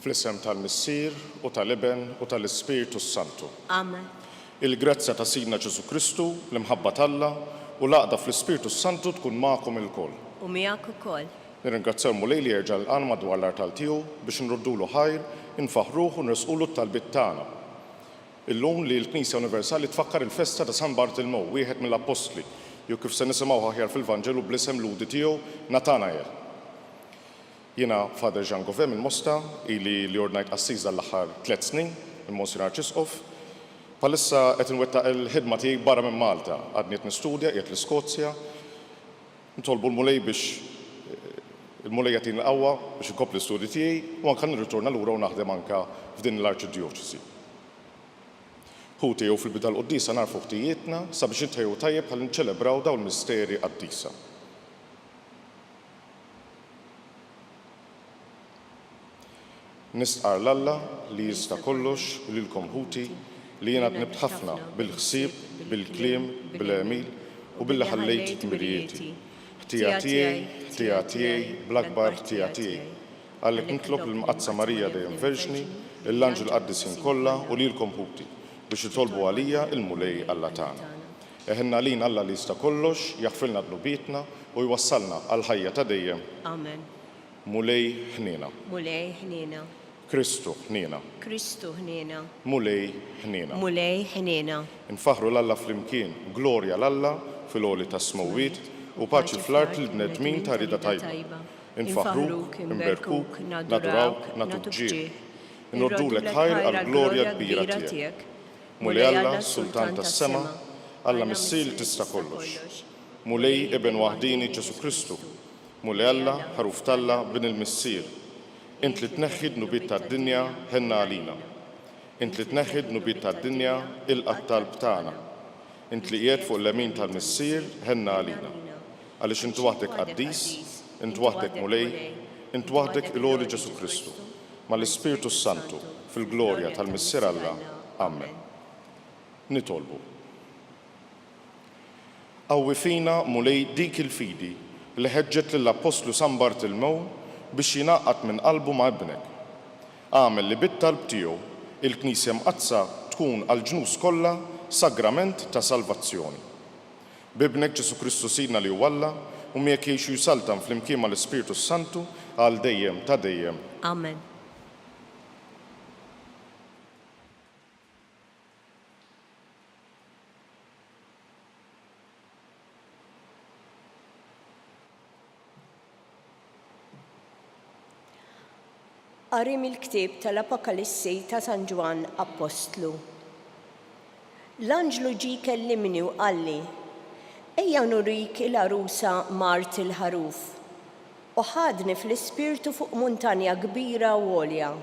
Fl-isem tal-Missier u tal-Iben u tal-Ispiritu Santu. Amen. Il-grazzja ta' Sidna Ġesu Kristu, l-imħabba t'Alla u l-għaqda fl-Ispiritu Santu tkun magħkom ilkoll. U miegħek ukoll. Nirringrazzjaw Mulej li jerġa' l-qan madwar l-artal tiegħu biex nruddulu ħajr, infaħruh u nresqulu t-talbiet tagħna. Illum li l-Knisja Universali tfakkar il-festa ta' San Bartilmew, wieħed mill-Apostli, jew kif se nisimgħu aħjar fil-Vanġelu bl-isem ludi tiegħu Natanael. Jiena Father Jean Govem il-Mosta, li ordnajt assis dal-aħħar 3 snin, il-Monsignor Arċisqof. Palissa qed inwettaq il-ħidma tiegħi barra minn Malta, għadni qed nistudja qiegħed l-Iskozja. Ntolbu l-Mulej biex il-Mulej jagħtini l-qawwa biex inkompli l-istudji tiegħi u anke nirritorna lura u naħdem anke f'din l-Arċidjoċesi. Hu tiegħu fil-bidu l-Qudiesa narfu ħtijietna sabiex intejju tajjeb ħalli nċelebraw dawn il-misteri qaddisa. Nistqar l-Alla li jista' kollox u lilkom ħuti li jiena tnibt ħafna bil-ħsieb, bil-kliem, bil-għemil u billi ħallejt tmirijieti. Ħtija tiegħi, bl-akbar ħtija tiegħi. Għalhekk nitlob lill-Mqazza Marija dejjem Verġni, l-Anġel Qaddisin kollha u lilkom ħuti biex jitolbu għalija il-Mulej Alla tagħna. Eħenna lin Alla li jista' kollox, jaħfilna dnubietna u jwassalna għal ħajja ta' dejjem. Amen. Mulej ħniena. Mulej ħniena. Kristu ħniena. Kristu ħniena. Mulej ħniena. Mulej ħniena. Nfaħru l-Alla flimkien, glorja l-Alla fil-għoli ta' smowit u paċi fl-art l-bnedmin ta' rida tajba. Nfaħruk, imberkuk, nadurawk, natuk ġieħ. Nordulek ħajr għal-glorja kbira tiegħek. Mulej Alla, Sultan tas-sema, Alla Missier tista' kollox. Mulej Eben waħdini Ġesu Kristu. Mulej Alla, ħaruf talla bin il-Missier. Int li tneħħi d-nubiet tad-dinja ħenna għalina. Int li tneħħi d-nubiet tad-dinja ilqa' talb tagħna. Int li qiegħed fuq l-lemin tal-Missier ħenna għalina. Għaliex int waħdek qaddis, int waħdek Mulej, int waħdek il-għoli Ġesu Kristu, mal-Ispiritu Santu fil-glorja tal-Missier Alla. Amen. Nitolbu. Qawwi fina Mulej dik il-fidi li ħeġġet lill-Apostlu San Bartilmew biex jingħaqad minn qalbu ma' ibnek. Għamel li bit-talb tiegħu il-Knisja Mqazza tkun għall-ġnus kollha sagrament ta' salvazzjoni. Bibnek Ġesu Kristu Sidna li huwa Alla u miegħek jgħixu jsaltam flimkien mal-Ispiritu Santu għal dejjem ta' dejjem. Amen. Qari mill-ktieb tal-Apokalissi ta' San Ġwan Apostlu. L-Anġlu ġie kellimni u qalli, ejja nurik il-arusa Mart il-ħaruf, u ħadni fl-ispirtu fuq muntanja kbira u għolja.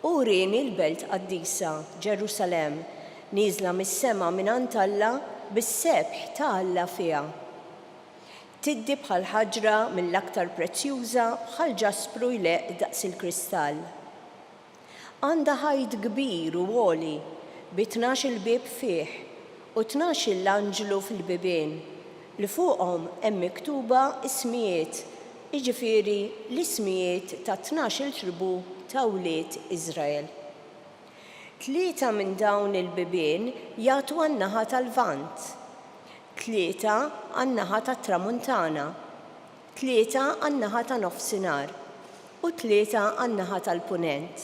U rini l-belt qaddisa, Ġerusalem, nieżla mis-sema mingħand Alla bis-sebħ ta' Alla fiha. Tiddi bħal ħaġra mill-aktar prezzjuża bħal ġaspru jleq daqs il-kristall. Għandha ħajd kbir u għoli bi 12 bieb fih u 12 l-anġlu fil-bibien li fuqhom hemm miktuba ismijiet, jiġifieri l-ismijiet ta' 12 tribu ta' wlied Iżrael. 3 minn dawn il-bibien jagħtu għan-naħa tal-Lvant, 3 għan-naħa tat-Tramuntana, 3 għan-naħa ta' nofsinhar u 3 għan-naħa tal-Punent.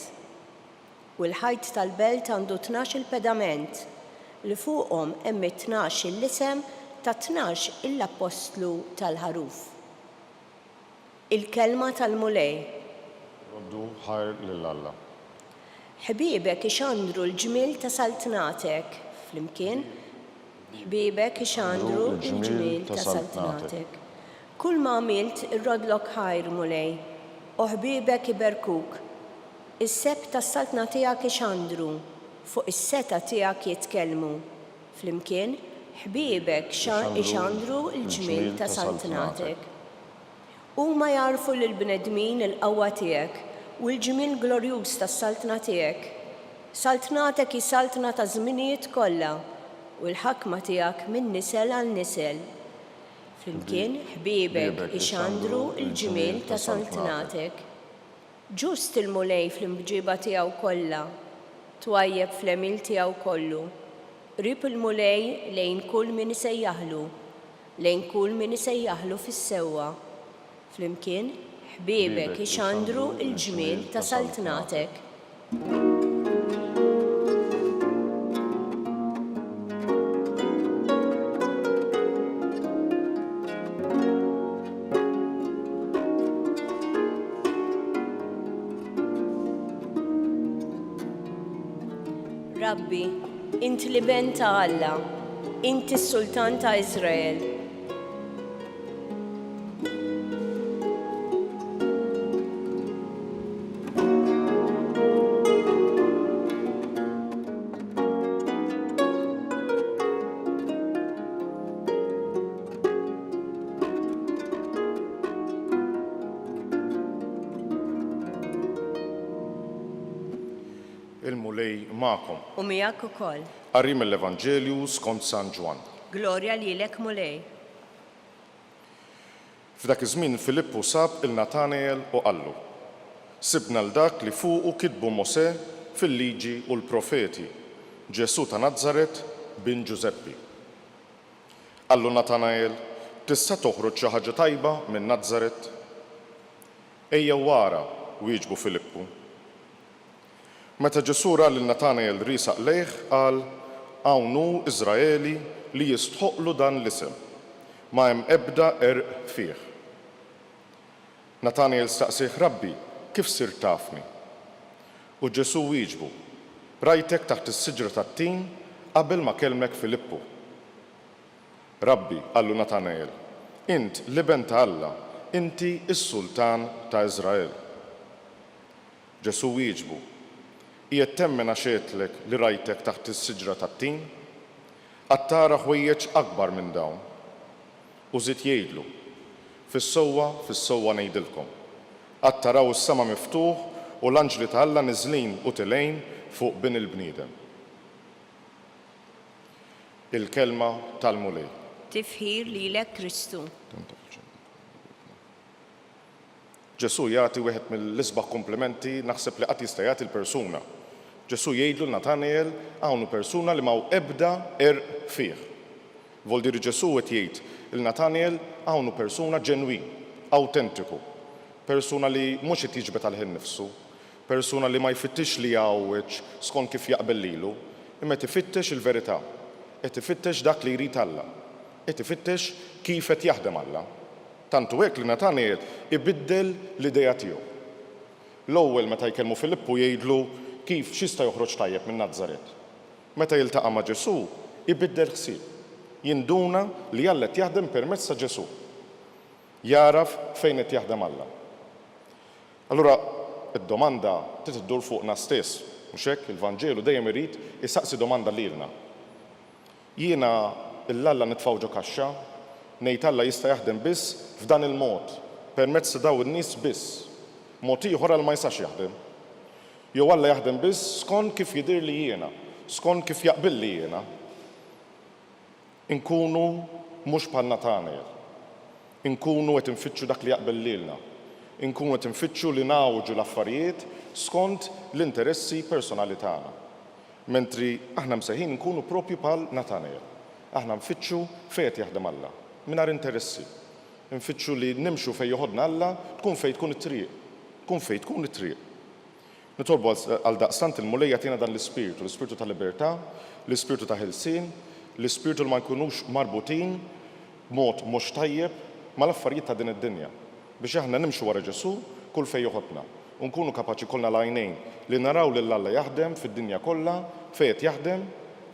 U l-ħajt tal-belt għandu 12 pedament, li fuqhom hemm 12 l-isem ta' 12 l-Apostlu tal-Ħaruf. Il-kelma tal-mulej. Roddu ħajr lil Alla. Ħbiebek ixandru l-ġmil ta' saltnatek. Flimkien, ħbiebek ixandru l-ġmil ta' saltnatek. Kull ma għamilt irrodlok ħajr mulej, u ħbiebek iberkuk. Is-seb tas-saltna tiegħek ixandru, fuq is-seta tiegħek jitkellmu. Flimkien, ħbiebek ixandru l-ġmil ta' saltnatek. Huma jarfu lill-bnedmin il-qawwa tiegħek u l-ġmil glorjuż tas-saltna tiegħek. Saltnatek hi saltna ta' żminijiet kollha u l-ħakma tiegħek minn nisel għal nisel. Flimkien, ħbiebek ixandru l-ġmil ta' saltnatek. Ġust il-mulej fl-imġiba tiegħu kollha, twajjeb fl-emil tiegħu kollu. Rib il-mulej lejn kull min isejjaħlu, lejn kull min isejjaħlu fis-sewwa. Flimkien, ħbiebek ixandru l-ġmil ta' saltnatek. Rabbi, inti li ben ta' Alla, inti s-Sultan ta' Izrael. Il-mulej ma'kom. U miegħek ukoll. Qari mill-Evanġelju skont San Ġwan. Glorja lilek mulej. F'dak iż-żmien Filippu sab il-Nataneel u qallu: Sibna l-dak li fuqu kitbu Mosè fil-liġi u l-profeti, Ġesu ta' Nażaret bin Ġuseppi. Qallu Nataneel: Tista' toħroġ xi ħaġa tajba minn Nażaret? Ejja wara, wieġbu Filippu. Meta Ġesu ra lil Nataneel risaq lejh qal: Hawn hu Iżraeli li jistħoqlu dan l-isem, ma hemm ebda erq fih. Nataneel staqsih: Rabbi, kif sirt tafni? U Ġesu wieġbu: Rajtek taħt is-siġra tat-tin qabel ma kellmek Filippu. Rabbi, qallu Nataneel, int l-iben ta' Alla, inti s-Sultan ta' Iżrael. Ġesu wieġbu: Qiegħed temmen għax għedtlek li rajtek taħt is-siġra tat-tin? Qatt tara ħwejjeġ akbar minn dawn. U żied jgħidlu: Fis-sewwa ngħidilkom, qatt taraw is-sama miftuħ u l-anġli ta' Alla niżlin u tilgħin fuq bin il-bniedem. Il-kelma tal-mulej. Tifħir lilek Kristu. Ġesu jagħti wieħed mill-isbaħ komplimenti naħseb li qatt jista' jagħti l-persuna. Ġesu jgħidlu Nataneel hawn persuna li m'hawn ebda erq fih. Vol dir Ġesu qed jgħid il-Nataneel hawn persuna ġenwin, awtentiku, persuna li mhux qed jiġbed għal nifsu, persuna li ma jfittix li jgħawweġ skont kif jaqbel lilu, imma qed ifittex il-verità, qed ifittex dak li jrid Alla, qed ifittex kif qed jaħdem Alla. Tantu hekk li Nataneel ibiddel l-idea tiegħu. L-ewwel meta jkellmu Filippu jgħidlu kif x'jista' joħroġ tajjeb minn Nażaret. Meta jiltaqa' ma' Ġesu ibiddel ħsieb. Jinduna li Alla qed jaħdem permezz ta' Ġesu. Jaraf fejn qed jaħdem Alla. Allura id-domanda trid iddur fuqna stess, mhux hekk il-Vanġelu dejjem irid isaqsi domanda lilna. Jiena l-Alla nitfgħu ġo kaxxa, ngħid Alla jista' jaħdem biss f'dan il-mod, permezz ta' dawn in-nies biss. Mod ieħor Alla ma jistax jaħdem. Jew Alla jaħdem biss skont kif jidher li jiena, skont kif jaqbil li jiena. Inkunu mhux bħal Nataneel. Inkunu qed infittxu dak li jaqbel lilna. Inkunu qed infittxu li nawġu l-affarijiet skont l-interessi personali tagħna. Mentri aħna msejħin nkunu proprju bħal Nataneel. Aħna nfittxu fejn qed jaħdem Alla, mingħajr interessi. Nfittxu li nimxu fejn joħodna Alla tkun fejn tkun it-triq, tkun fejn tkun it-triq. Nitolbu għal daqstant il-mulej jagħtina dan l-ispirtu ta' libertà, l-ispirtu ta' ħelsien, l-ispirtu li ma jkunux marbutin b'mod mhux tajjeb mal-affarijiet ta' din id-dinja. Biex aħna nimxu wara Ġesu kull fejn joħodna u nkunu kapaċi kollna l-għajnejn li naraw lil Alla jaħdem fid-dinja kollha fejn qed jaħdem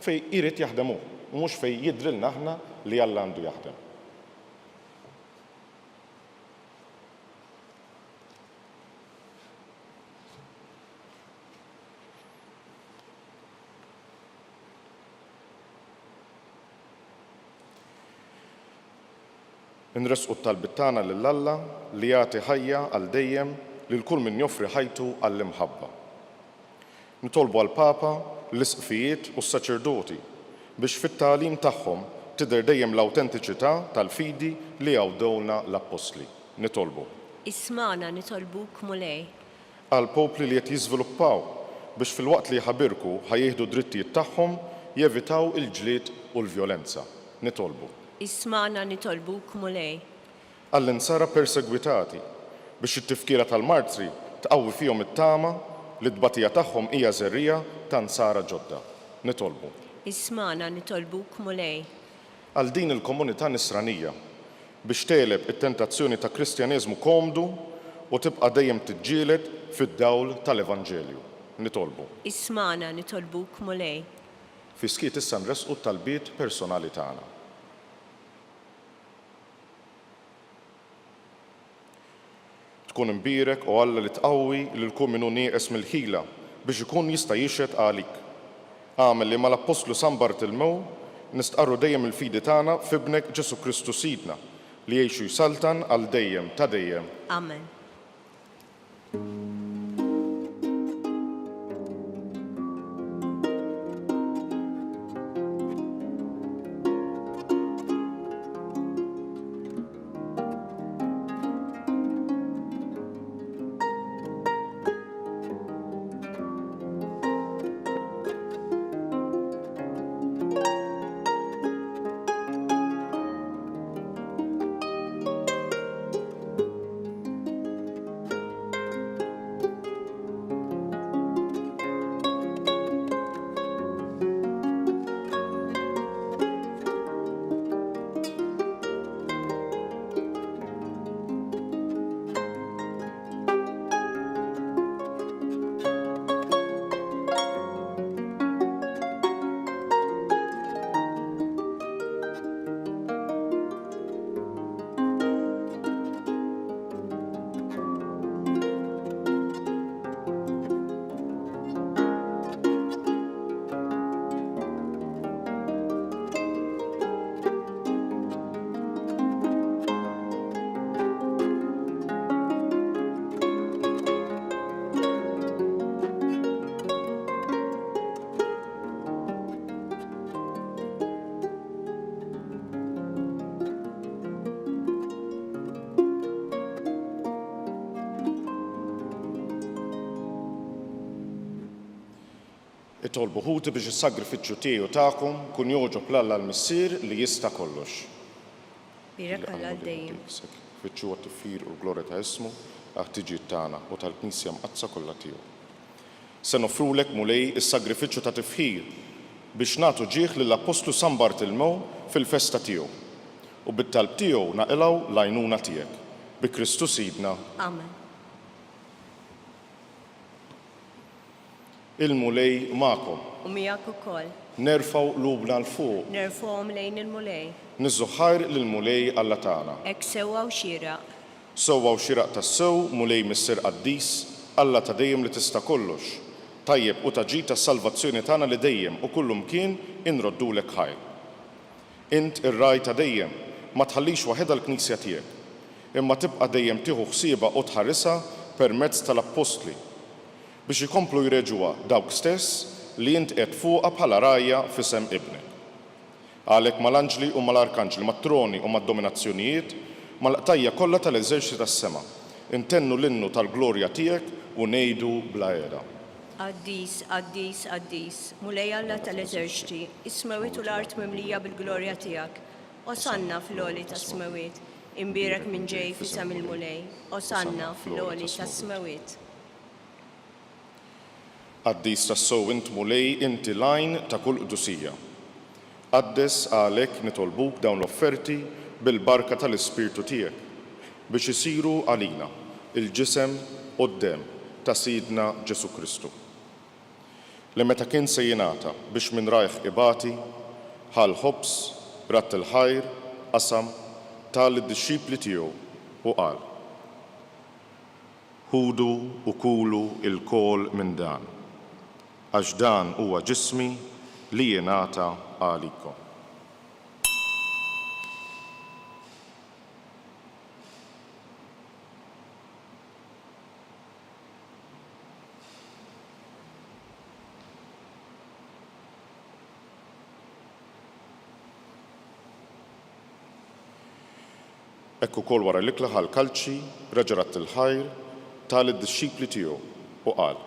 fejn irid jaħdem hu u mhux fejn jidrilna aħna li Alla għandu jaħdem. Nresqu t-talbit tagħna lil Alla li jagħti ħajja għal dejjem lil kull min joffri ħajtu għall-imħabba. Nitolbu għall-Papa, l-isqfijiet u s-saċerdoti biex fit-tagħlim tagħhom tidher dejjem l-awtentiċità tal-fidi li għawdewna l-Apostli. Nitolbu. Ismana nitolbuk mulej. Għall-popli li qed jiżviluppaw biex fil-waqt li jħabbirku ħajjieħdu drittijiet tagħhom jevitaw il-ġlied u l-vjolenza. Nitolbu. Ismana nitolbuk mulej. Għall-insara persegwitati biex it-tifkira tal-martri tqawwi fihom it-tama li t-tbatija tagħhom hija żerrija ta' nsara ġodda. Nitolbu. Ismana nitolbuk mulej. Għal din il-komunità nisranija biex teleb it-tentazzjoni ta' Kristjaneżmu komdu u tibqa' dejjem tiġġieled fid-dawl tal-Evanġelju. Nitolbu. Ismana nitolbuk mulej. Fi skiet issa nresqu t-talbiet personali tagħna. Tkun imbierek u Alla li tqawwi lil kull min hu nieqes mill-ħila biex ikun jista' jixhed għalik. Għamel li mal-Apostlu San Bartilmew nistqarru dejjem il-fidi tagħna f'ibnek Ġesu Kristu Sidna li jgħixu jsaltan għal dejjem ta' dejjem. Amen. Itolbu ħuti biex is-sagrifiċċju tiegħu tagħkom kun jogħġob l-Alla l-Missier li jista' kollox. Birek Alla dejjem. Fiċċju għat-tifir u l-glorja ta' ismu għat-tiġijiet tagħna u tal-Knisja mqazza kollha tiegħu. Se nofrulek mulej is-sagrifiċċju ta' tifħir biex nagħtu ġieħ lill-Apostlu San Bartilmew fil-festa tiegħu u bit-talb tiegħu naqilgħu l-għajnuna tiegħek. Bi Kristu Sidna. Amen. Il-mulej magħkom. U miegħek ukoll. Nerfgħu lubna l fuq. Nerfgħuhom lejn il-mulej. Niżżu ħajr lill-mulej Alla tagħna. Hekk sewwa u xieraq. Sewwa u xieraq tas-sew mulej missier qaddis Alla ta' dejjem li tista' kollox. Tajjeb u taġi tas-salvazzjoni tagħna li dejjem u kullum kien inroddulek ħajr. Int ir-raj ta' dejjem ma tħallix waħedha l-Knisja tiegħek, imma tibqa' dejjem tieħu ħsiebha u tħarrisha permezz tal-Apostli biex ikomplu jreġuha dawk stess li int qed fuqha bħala rajja f'isem Ibnek. Għalhekk mal-anġli u mal-arkanġli, mat-troni u mad-dominazzjonijiet, mal-qtajja kollha tal-eżerċiti tas-sema, intennu l-innu tal-glorja tiegħek u ngħidu bla qiegħda. Qaddis, qaddis, qaddis, mulej Alla tal-eżerċiti, is-smawiet u l-art mimlija bil-glorja tiegħek. Osanna fl-għoli tas-smawiet, imbierek minn ġej f'isem il-mulej. Osanna fl-għoli tas-smawiet. Qaddis tas-sew int Mulej, inti lajn ta' kull qdusija. Qaddes għalhekk nitolbuk dawn l-offerti bil-barka tal-Ispirtu tiegħek biex isiru għalina il-ġisem u d-dem ta' Sidna Ġesu Kristu. Li meta kien se jingħata biex minn rajħ ibati, ħal ħobs, ratt il-ħajr, qasam tal id-dixxipli tiegħu u qal: Ħudu u kulu il-kol minn dan, għax dan huwa ġismi li jingħata għalikom. Ekku kol wara l-ikla ħal-kalċi, reġarat il-ħajr, tal id-dixxipli tiegħu u qal: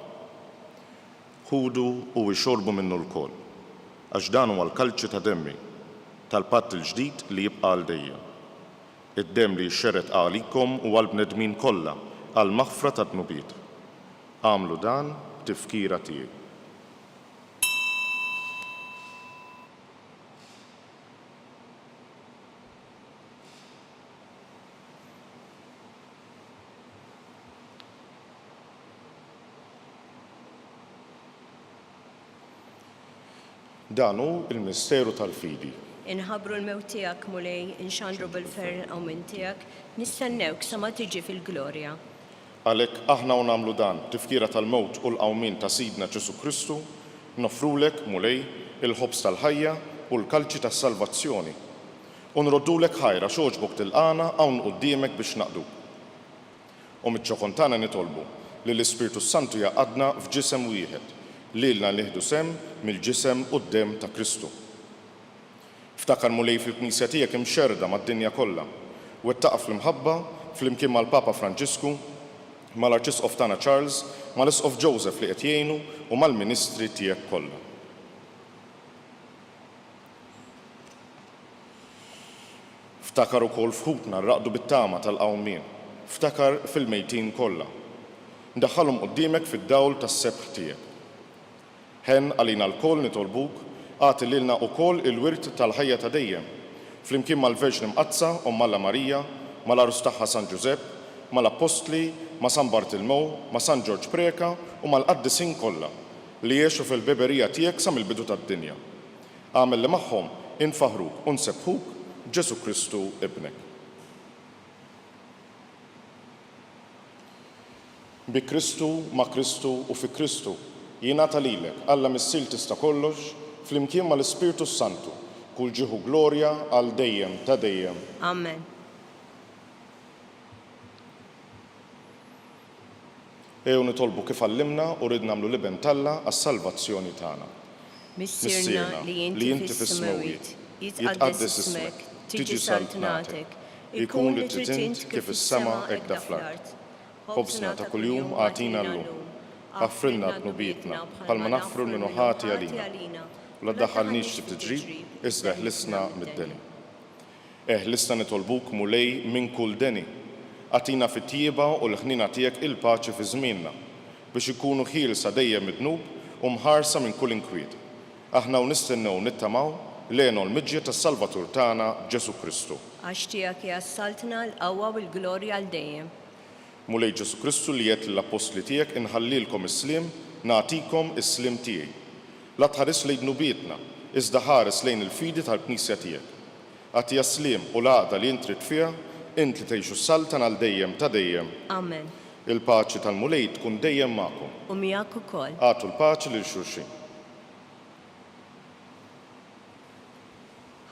Ħudu u ixorbu minnu l-kol, għax dan huwa l-kalċi ta' demmi tal-patt il-ġdid li jibqa' għal dejjem. Id-demm li jxerret għalikom u għall-bnedmin kollha għal maħfra ta' dnubiet. Għamlu dan b'tifkira tiegħi. Dan hu il-misteru tal-fidi. Inħabbru l-mewt tiegħek Mulej, inxandru bil-ferq awmin tiegħek, nistennewk sa ma tiġi fil-glorja. Għalhekk aħna u nagħmlu dan tifkira tal-mewt u l-qawmin ta' Sidna Ġesu Kristu, nofrulek Mulej il-ħobs tal-ħajja u l-kalċi tas-salvazzjoni. U nroddulek ħajra xogħġbok tilqana hawn quddiemek biex naqduk. U miċ-ċokon tagħna nitolbu li l-Ispirtu Santu jaqadna f'ġisem wieħed, lilna nieħdu sem mill-ġisem u d-dem ta' Kristu. Ftakar Mulej fil-Knisja tiegħek imxerda mad-dinja kollha u wettaqa fl-imħabba flimkien mal-Papa Franġisku, mal-Arċisqof tagħna Charles, mal-Isqof Joseph li qed jgħinu u mal-Ministri tiegħek kollha. Ftakar ukoll fħutna rraqdu bit-tama tal-qawmien, ftakar fil-mejtin kollha. Ndaħħalhom quddiemek fid-dawl tas-sebħ tiegħek. Ħen għalina l-kol nitolbuk, għati lilna u kol il-wirt tal-ħajja ta' dejjem, flimkien mal-Verġni Mqazza u Malla Marija, mal-Arus tagħha San Ġusepp, mal-Apostli, ma' San Bartilmew, ma' San Ġorġ Preka u mal-qaddisin kollha li jgħixu fil-beberija tiegħek sa mill-bidu tad-dinja. Għamel li magħhom infaħruk u nsebħuk Ġesu Kristu ibnek. Bi Kristu, ma' Kristu u fi Kristu jingħata lilek Alla missil tista' kollox flimkien mal-Ispirtu Santu kull ġieħu glorja għal dejjem ta' dejjem. Amen. Ew nitolbu kif għallimna u rid nagħmlu liben Talla għas-salvazzjoni tagħna. Missierna li inti fis-smawiet, jitqaddes ismek, tiġi saltnatek, ikun li trid int kif is-sema hekk fl-art. Ħobsna ta' kuljum għatina llum. Għaffrilna d-nubietna, bħalma naffru l-minuħati għalina. U la daħħalniex t-tġrib, iżda ħlisna mid-deni. Ħlisna nitolbuk Mulej minn kull deni. Għatina fit-tjieba u l-ħnina tiegħek il-paċi fi żmienna biex ikunu ħielsa dejjem mid-dnub u mħarsa minn kull inkwiet. Aħna u nistennew nittamaw lejnu l-miġġiet tas-Salvatur tagħna Ġesu Kristu. Għax tiegħek jassaltna l-qawwa u l-glorja għal dejjem. Mulej Ġesu Kristu li jgħid lill-Apostli tiegħek inħallilkom is-sliem, nagħtikom is-sliem tiegħi. La tħares lejn dnubietna, iżda ħares lejn il-fidi tal-Knisja tiegħek. Għatija sliem u l-għaqda li int trid fiha, int li tgħixu s-saltan għal dejjem ta' dejjem. Amen. Il-paċi tal-Mulej tkun dejjem magħkom. U miegħek ukoll. Għatu l-paċi lil xulxin.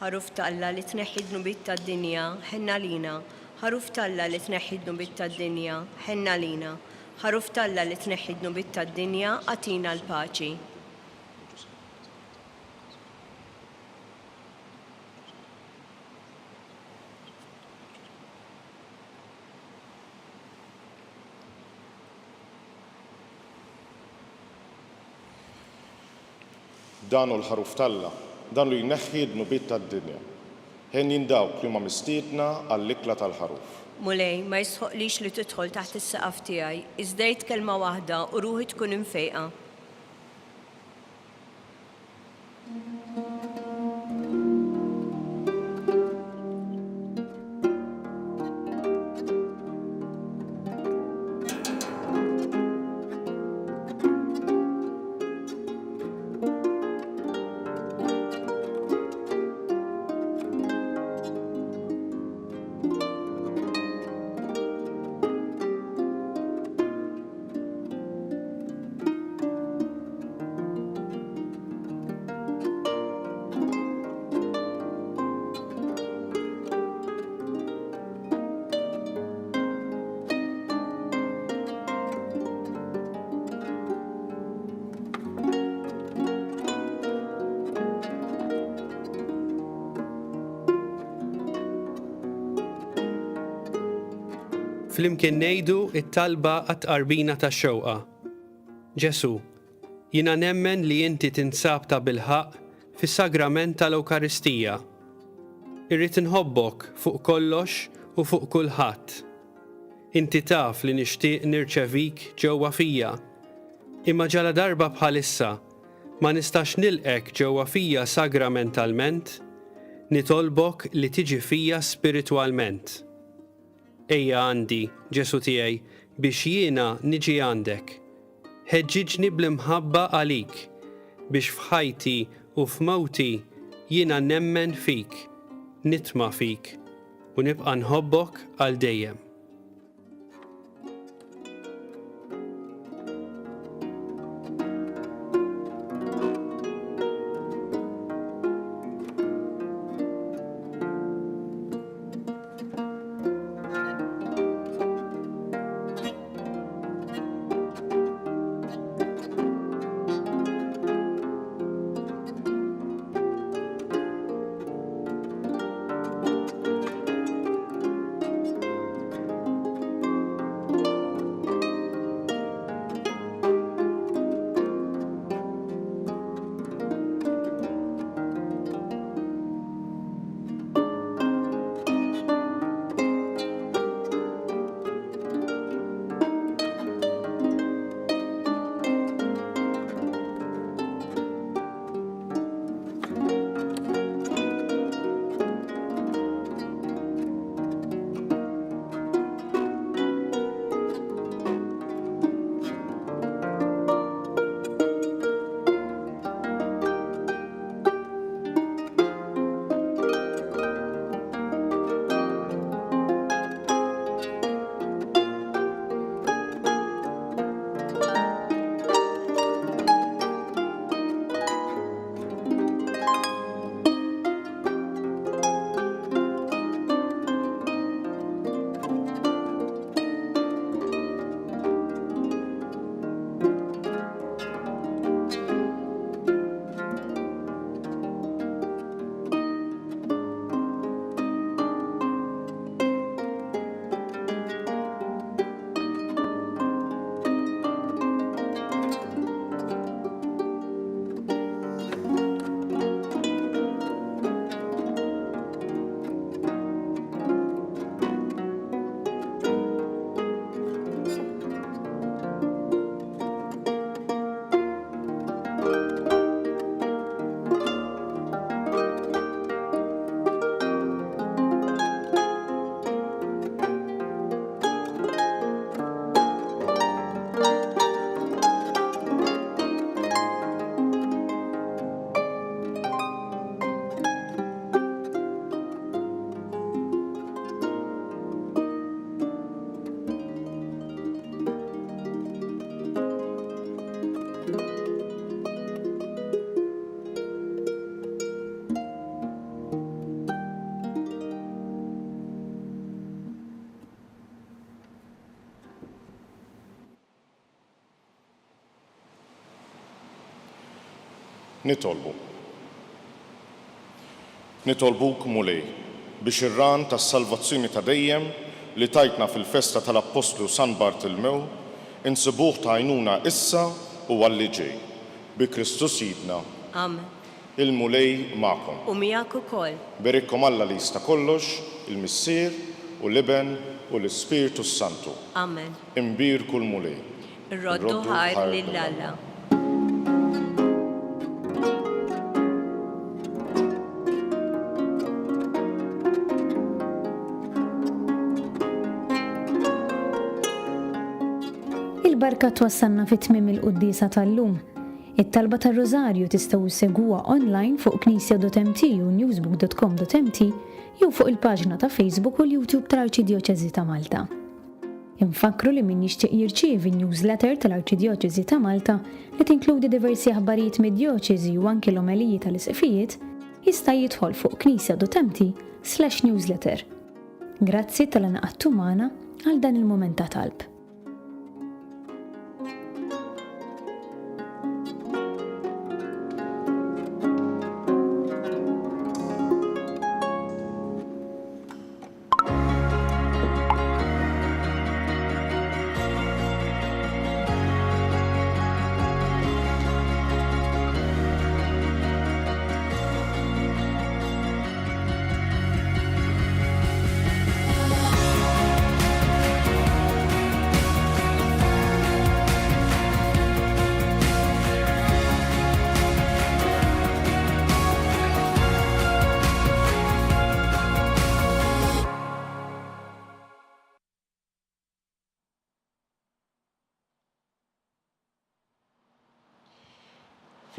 Ħaruf ta' Alla li tneħħi d-nubiet tad-dinja, ħenna lina. Ħaruf ta' Alla li tneħħi d-nubiet tad-dinja, ħenna lina. Ħaruf ta' Alla li tneħħi d-nubiet tad-dinja, għatina l-paċi. Dan hu l-ħaruf ta' Alla, dan li jneħħi d-nubiet tad-dinja. Ħen jindawk li huma mistiedna għall-ikla tal-ħaruf. Mulej, ma jisħoqlix li tidħol taħt is-saqaf tiegħi, iżda kelma waħda u ruħi tkun imfejqa. flimkien ngħidu t-talba għat-tqarbina tax-xewqa. Ġesu, jiena nemmen li inti tinsab ta' bilħaq fis-sagrament tal-Ewkaristija. Irrid inħobbok fuq kollox u fuq kulħadd. Inti taf li nixtieq nirċevik ġewwa fija, imma ġala darba bħalissa ma nistax nilqek ġewwa fija sagramentalment, nitolbok li tiġi fija spiritwalment. Ejja għandi, Ġesu tiegħi, biex jiena niġi għandek. Ħeġġiġni bl-imħabba għalik, biex f'ħajti u f'mawti jiena nemmen fik, nitma' fik u nibqa' nħobbok għal dejjem. Nitolbuk mulej biex ir-ran tas-salvazzjoni ta' dejjem li tajtna fil-festa tal-Apostlu San Bartilmew insibuh ta' għajnuna issa u għalli ġej. Bi Kristus Jidna. Amen. Il-mulej ma'kom. U miegħek ukoll. Berikkom Alla li jista' kollox, il-Missier u l-Iben u l-Ispiritu Santu. Amen. Imbir kull mulej. Roddu ħajr lill-Alla. Il-barka twassalna fit-tmiem il-qudiesa tal-lum. It-talba tar-Rożarju tistgħu issegwuha online fuq knisja.mt u newsbook.com.mt jew fuq il-paġna ta' Facebook u l-YouTube tal-Arċidjoċeżi ta' Malta. Infakru li min jixtieq jirċievi newsletter tal-Arċidjoċeżi ta' Malta li tinkludi diversi aħbarijiet mid-djoċeżi u anke l-omeliji tal-isqifijiet jista' jidħol fuq knisja.mt/newsletter. Grazzi tal-inqadtu magħna għal dan il-mument ta' talb.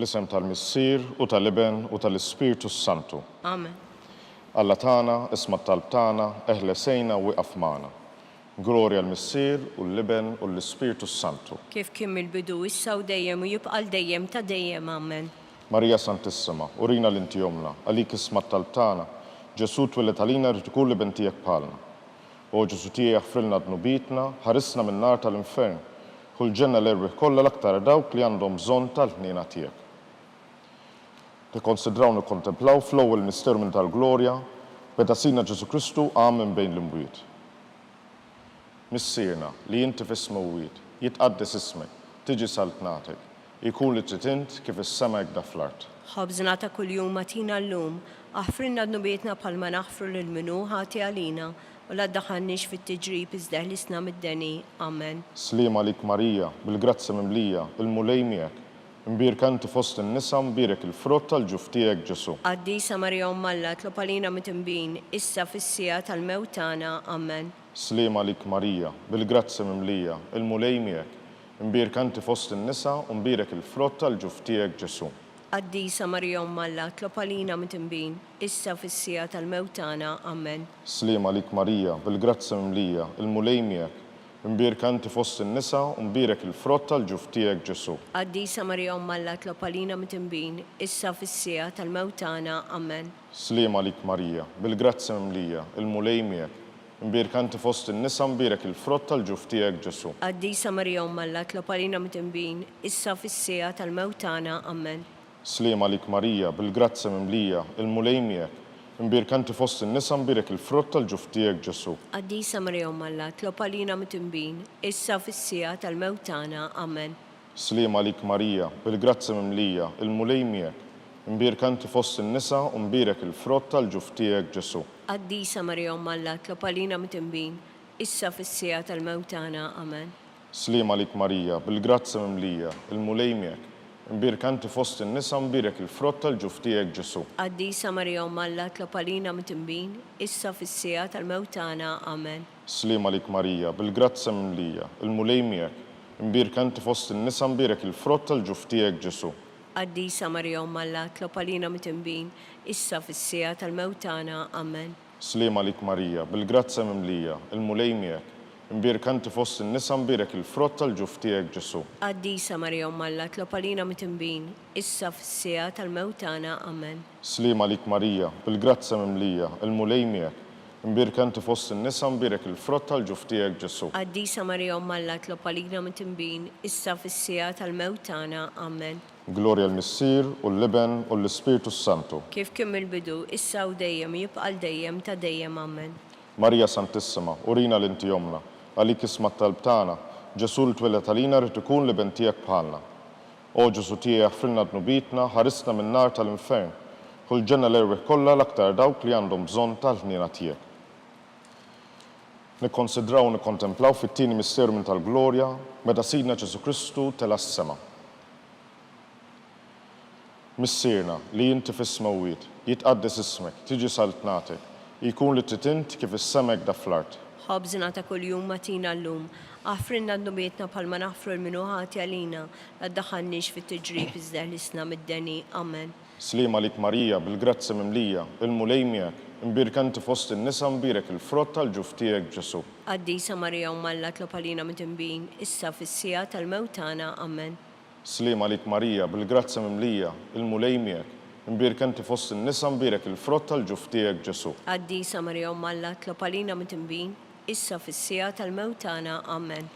Fl-isem tal-Missier u tal-Iben u tal-Ispirtu Santu. Amen. Alla tagħna, isma' t-talb tagħna, eħlesejna u wieqaf magħna. Glorja l-Missier u l-Iben u l-Ispirtu Santu. Kif kien mill-bidu issa u dejjem u jibqa' dejjem ta' dejjem. Amen. Marija Santissima, urina l-inti jomna, għalik isma' t-talb tagħna, Ġesu twellet għalina rid ikun l-Iben tiegħek bħalna. O Ġesu tiegħek jaħfrilna dnubitna, ħarisna min-nar tal-infern, kull ġenna l-erbieħ kollha l-aktar dawk li għandhom bżonn tal-ħniena tiegħek. Nikkonsidraw nikkontemplaw fl-ewwel misteru minn tal-glorja, meta sina Ġesu Kristu qam minn bejn l-imwiet. Missierna li inti fis-smewwiet, jitqaddes ismek, tiġi saltnatek, ikun li trid int kif is-sema hekk fl-art. Ħobżna ta' kuljum matina llum, aħfrilna dnubietna bħalma naħfru lil minnu ħati għalina u la ddaħħalniex fit-tiġrib iżda ħlisna mid-deni. Amen. Slima lik Marija, bil-grazza mimlija, il-mulej miegħek, imbirka inti fost in-nisa mbirek il-frott tal-ġuf tiegħek Ġesu. Qaddisa Marja Umm Alla, tlob għalina mitimbin, issa fis-sija tal-mewt tagħna. Amen. Slima lik Marija, bil-grazza mimlija, il-mulej miegħek, imbirka inti fost in-nisa u mbirek il-frott tal-ġuf tiegħek Ġesu. Qaddisa Marja Umm Alla, tlob għalina mitimbin, issa fis-sija tal-mewt tagħna. Amen. Slima lik Marija, bil-grazza mimlija, il-mulej miegħek, imbirka inti fost in-nisa u mbirek il-frott tal-ġuf tiegħek Ġesu. Qaddisa Marja Umm Alla, tlob għalina mitimbin, issa fis-sija tal-mewt tagħna. Amen. Slima lik Marija, bil-grazza mimlija, il-mulej miegħek, imbirka inti fost in-nisa mbirek il-frott tal-ġuf tiegħek Ġesu. Qaddisa Marja Umm Alla, tlob għalina mitimbin, issa fis-sija tal-mewt tagħna. Amen. Slima lik Marija, bil-grazza mimlija, il-mulej miegħek, imbirka inti fost in-nisa mbirek il-frott tal-ġuf tiegħek Ġesu. Qaddisa Marja Umm Alla, tlob għalina mitimbin, issa fis-sija tal-mewt tagħna. Amen. Slima lik Marija, bil-grazza mimlija, il-mulej miegħek, imbirka inti fost in-nisa u mbirek il-frott tal-ġuf tiegħek Ġesu. Qaddisa Marja Umm Alla, tlob għalina mitimbin, issa fis-sija tal-mewt tagħna. Amen. Slima lik Marija, bil-grazza mimlija, il-mulej miegħek, imbirka inti fost in-nisa mbirek il-frott tal-ġuf tiegħek Ġesu. Qaddisa Marja Umm Alla, tlob għalina mitimbin, issa fis-sija tal-mewt tagħna. Amen. Slima lik Marija, bil-grazza mimlija, il-mulej miegħek, imbirka inti fost in-nisa mbirek il-frott tal-ġuf tiegħek Ġesu. Qaddisa Marja Umm Alla, tlob għalina mitimbin, issa fis-sija tal-mewt tagħna. Amen. Slima lik Marija, bil-grazza mimlija, il-mulej miegħek, imbirka inti fost in-nisa mbirek il-frott tal-ġuf tiegħek Ġesu. Qaddisa Marja Umm Alla, tlob għalina mitimbin, issa fis-sija tal-mewt tagħna. Amen. Slima lik Marija, bil-grazza mimlija, il-mulej miegħek, imbirka inti fost in-nisa mbirek il-frott tal-ġuf tiegħek Ġesu. Qaddisa Marja Umm Alla, tlob għalina mitimbin, issa fis-sija tal-mewt tagħna. Amen. Glorja l-Missier u l-Iben u l-Ispirtu Santu. Kif kien mill-bidu, issa u dejjem jibqa' dejjem ta' dejjem. Amen. Marija Santissima, urina l-inti jomna, għalik isma' t-talb tagħna, Ġesu l-twellet għalina rid ikun l-Iben tiegħek bħalna. O Ġesu tiegħek jaħfrilna dnubitna, ħarisna min-nar tal-infern, kull ġenna l-erbieħ kollha l-aktar dawk li għandhom bżonn tal-ħniena tiegħek. Nikkonsidraw u nikkontemplaw fit-tieni misteru minn tal-glorja meta Sidna Ġesu Kristu tela s-sema. Missierna li inti fis-smewwiet, jitqaddes ismek, tiġi saltnatek, ikun li trid int kif is-sema hekk fl-art. Ħobżna ta' kuljum matina llum, aħfrilna dnubietna bħalma naħfru l-minnu ħati għalina, la ddaħħalniex fit-tiġrib iżda ħlisna mid-deni. Amen. Slima lik Marija, bil-grazza mimlija, il-mulej miegħek, imbirka inti fost in-nisa mbirek il-frott tal-ġuf tiegħek Ġesu. Qaddisa Marja Umm Alla, tlob għalina mitimbin, issa fis-sija tal-mewt tagħna. Amen. Slima lik Marija, bil-grazza mimlija, il-mulej miegħek, imbirka inti fost in-nisa mbirek il-frott tal-ġuf tiegħek Ġesu. Qaddisa Marja Umm Alla, tlob għalina mitimbin, issa fis-sija tal-mewt tagħna. Amen.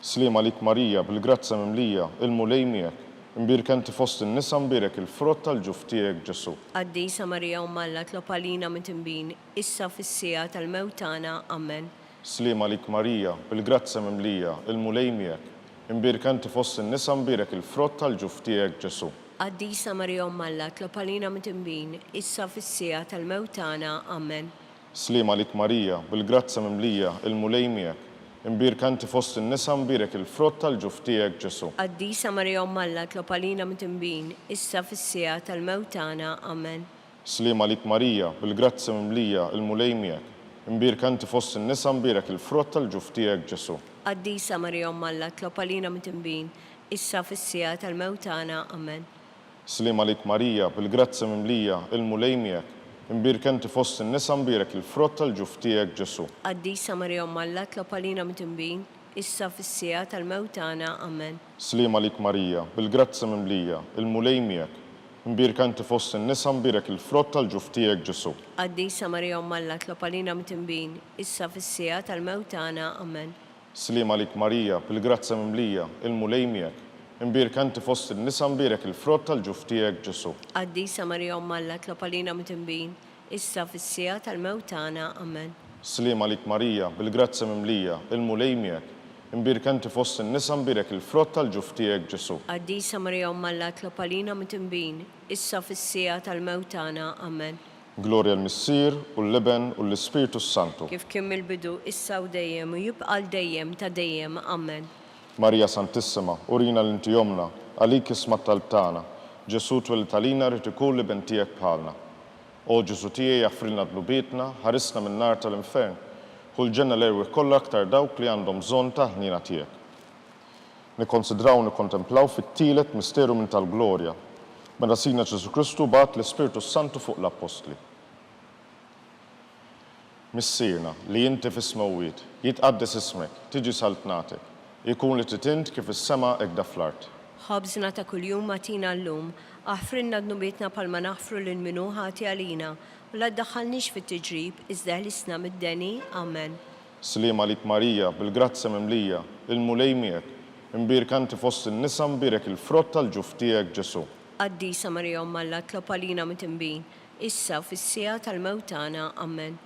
Slima lik Marija, bil-grazza mimlija, il-mulej miegħek, imbirka inti fost in-nisa mbirek il-frott tal-ġuf tiegħek Ġesu. Qaddisa Marja Umm Alla, tlob għalina mitimbin, issa fis-sija tal-mewt tagħna. Amen. Slima lik Marija, bil-grazza mimlija, il-mulej miegħek, imbirka inti fost in-nisa mbirek il-frott tal-ġuf tiegħek Ġesu. Qaddisa Marja Umm Alla, tlob għalina mitimbin, issa fis-sija tal-mewt tagħna. Amen. Slima lik Marija, bil-grazza mimlija, il-mulej miegħek, imbirka inti fost in-nisa mbirek il-frott tal-ġuf tiegħek Ġesu. Qaddisa Marja Umm Alla, tlob għalina mitimbin, issa fis-sija tal-mewt tagħna. Amen. Slima lik Marija, bil-grazza mimlija, il-mulej miegħek, imbirka inti fost in-nisa mbirek il-frott tal-ġuf tiegħek Ġesu. Qaddisa Marja Umm Alla, tlob għalina mitimbin, issa fis-sija tal-mewt tagħna. Amen. Slim għalik Marija, bil-grazza mimlija, il-mulejmiek, imbirek enti fost in-nisa imbirek il-frott tal-ġuf tiegħek Ġesu. Qaddisa Marija Umm Alla, tlob għalina mit-tinbin, issa fis-sija tal-mewt tagħna. Amen. Slim għalik Marija, bil-grazza mimlija, il-mulejmiek, imbirek enti fost in-nisa imbirek il-frott tal-ġuf tiegħek Ġesu. Qaddisa Marija Umm Alla, tlob għalina mit-tinbin, issa fis-sija tal-mewt tagħna. Amen. Slim għalik Marija, bil-grazza mimlija, il-mulejmiek, imbirek enti fost in-nisa imbirek il-frott tal-ġuf tiegħek Ġesu. Qaddisa Marija Umm Alla, tlob għalina mit-tinbin, issa fis-sija tal-mewt tagħna. Amen. Slim għalik Marija, bil-grazza mimlija, il-mulejmiek, imbirek enti fost in-nisa imbirek il-frott tal-ġuf tiegħek Ġesu. Qaddisa Marija Umm Alla, tlob għalina mit-tinbin, issa fis-sija tal-mewt tagħna. Amen. Glorja l-Missier u l-Leben u l-Ispiritu Santu. Kif kien mill-bidu, issa u dejjem u jibqa' dejjem ta' dejjem. Amen. Marija Santissima, urina l-inti jomna, għalik isma tal-tana, Ġesu twel talina rrit ikun li bentijek bħalna. O Ġesu tijie jaffrilna dlubietna, ħarisna minn nar tal-infern, kull ġenna l-erwi kollha aktar dawk li għandhom bżonn ta' ħnina tiegħek. Nikkonsidraw u nikkontemplaw fit-tielet misteru minn tal-glorja, meta Sina Ġesu Kristu bagħat l-Ispiritu Santu fuq l-Apostli. Missierna li inti fis-smewwiet, jitqaddes ismek, tiġi saltnatek, ikun li titint kif is-sema hekk fl-art. Ħobżna ta' kuljum matina llum, aħfrinna dnubietna palma naħfru lil minu ħati għalina, u la ddaħħalniex fit-tiġrib, iżda ħlisna mid-deni. Amen. Slim għalik Marija, bil-grazza mimlija, il-mulejmiek, imbirek enti fost in-nisa imbirek il-frott tal-ġuf tiegħek Ġesu. Qaddisa Marija Umm Alla, tlob għalina mit-tinbin, issa fis-sija tal-mewt tagħna. Amen.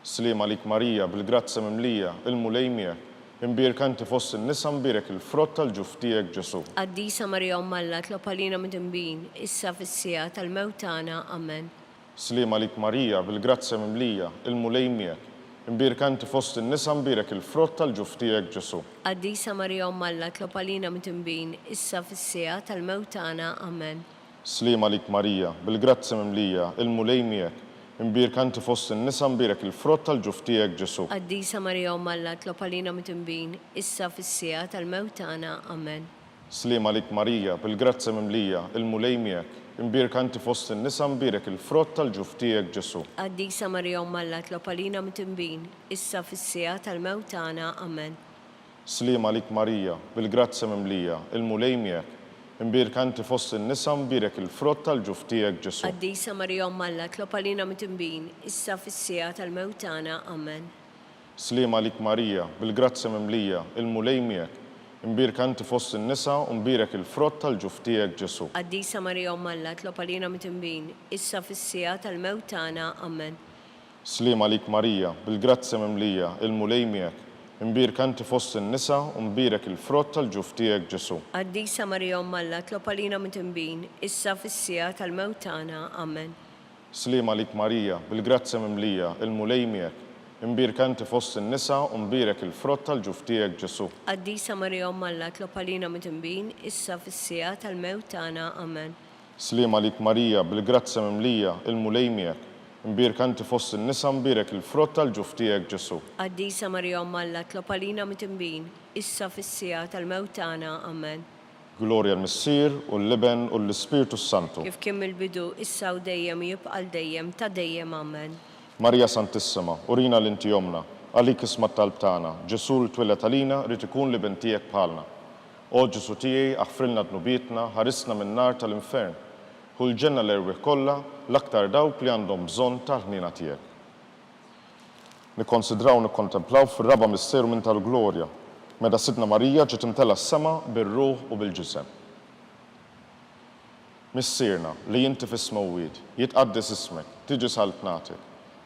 Slim għalik Marija, bil-grazza mimlija, il-mulejmiek, imbirek enti fost in-nisa imbirek il-frott tal-ġuf tiegħek Ġesu. Qaddisa Marija Umm Alla, tlob għalina mit-tinbin, issa fis-sija tal-mewt tagħna. Amen. Slim għalik Marija, bil-grazza mimlija, il-mulejmiek, imbirek enti fost in-nisa imbirek il-frott tal-ġuf tiegħek Ġesu. Qaddisa Marija Umm Alla, tlob għalina mit-tinbin, issa fis-sija tal-mewt tagħna. Amen. Slim għalik Marija, bil-grazza mimlija, il-mulejmiek, imbirek enti fost in-nisa imbirek il-frott tal-ġuf tiegħek Ġesu. Qaddisa Marija Umm Alla, tlob għalina mit-tinbin, issa fis-sija tal-mewt tagħna. Amen. Slim għalik Marija, bil-grazza mimlija, il-mulejmiek, imbirek enti fost in-nisa imbirek il-frott tal-ġuf tiegħek Ġesu. Qaddisa Marija Umm Alla, tlob għalina mit-tinbin, issa fis-sija tal-mewt tagħna. Amen. Slim għalik Marija, bil-grazza mimlija, il-mulejmiek, imbirek enti fost in-nisa imbirek il-frott tal-ġuf tiegħek Ġesu. Qaddisa Marija Umm Alla, tlob għalina mit-tinbin, issa fis-sija tal-mewt tagħna. Amen. Slim għalik Marija, bil-grazza mimlija, il-mulejmiek, imbirek enti fost in-nisa imbirek il-frott tal-ġuf tiegħek Ġesu. Qaddisa Marija Umm Alla, tlob għalina mit-tinbin, issa fis-sija tal-mewt tagħna. Amen. Slim għalik Marija, bil-grazza mimlija, il-mulejmiek, imbirek enti fost in-nisa imbirek il-frott tal-ġuf tiegħek Ġesu. Qaddisa Marija Umm Alla, tlob għalina mit-tinbin, issa fis-sija tal-mewt tagħna. Amen. Slim għalik Marija, bil-grazza mimlija, il-mulejmiek, imbirek enti fost in-nisa imbirek il-frott tal-ġuf tiegħek Ġesu. Qaddisa Marija Umm Alla, tlob għalina mit-tinbin, issa fis-sija tal-mewt tagħna. Amen. Slim għalik Marija, bil-grazza mimlija, il-mulejmiek, imbirek enti fost in-nisa imbirek il-frott tal-ġuf tiegħek Ġesu. Qaddisa Marija Umm Alla, tlob għalina mit-tinbin, issa fis-sija tal-mewt tagħna. Amen. Glorja l-Missier u l-Leben u l-Ispiritu Santu. Kif kien mill-bidu, issa u dejjem u jibqa' dejjem ta' dejjem. Amen. Marija Santissima, urina l-inti jomna, għalik isma talb tagħna, Ġesu l-twellet għalina rrid ikun li bentijek bħalna. O Ġesu tiegħi aħfrilna dnubietna, ħarisna minn nar tal-infern, kull ġenna l-erwieħ kollha l-aktar dawk li għandhom bżonn tal-ħnina tiegħek. Nikkonsidraw u nikkontemplaw fir-raba' misteru minn tal-glorja, meta Sidna Marija ġiet imtella s-sema bir-ruħ u bil-ġisem. Missierna li inti fis-smewwiet, jitqaddes ismek, tiġi saltnatek,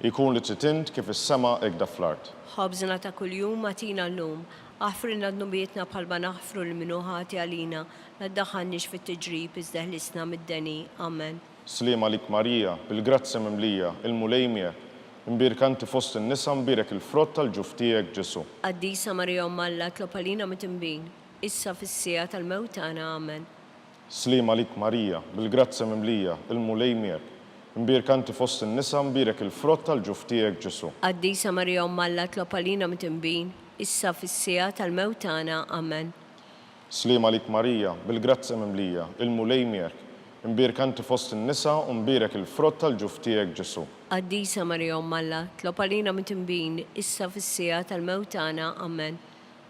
ikun li titint kif is-sema hekk fl-art. Ħobżna ta' kuljum matina llum, aħfrinna dnubietna bħalma naħfru lil minu ħati għalina, la ddaħħalniex fit-tiġrib, iżda ħlisna mid-deni. Amen. Slim għalik Marija, bil-grazza mimlija, il-mulejmiek, imbirek enti fost in-nisa imbirek il-frott tal-ġuf tiegħek Ġesu. Qaddisa Marija Umm Alla, tlob għalina mit-tinbin, issa fis-sija tal-mewt tagħna. Amen. Slim għalik Marija, bil-grazza mimlija, il-mulejmiek, imbirek enti fost in-nisa imbirek il-frott tal-ġuf tiegħek Ġesu. Qaddisa Marija Umm Alla, tlob għalina mit-tinbin, issa fis-sija tal-mewt tagħna. Amen. Slim għalik Marija, bil-grazza mimlija, il-mulejmiek, imbierka inti fost in-nisa u mbierek il-frott tal-ġuf tiegħek Ġesu. Qaddisa Marija Umm Alla, tlob għalina mit-tinbin, issa fis-sija tal-mewt tagħna. Amen.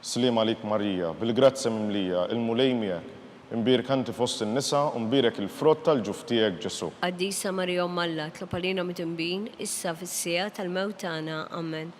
Slim għalik Marija, bil-grazzja mimlija, il-mulej miegħek, imbierka inti fost in-nisa u mbierek il-frott tal-ġuf tiegħek Ġesu. Qaddisa Marija Umm Alla, tlob għalina mit-tinbin, issa fis-sija tal-mewt tagħna. Amen.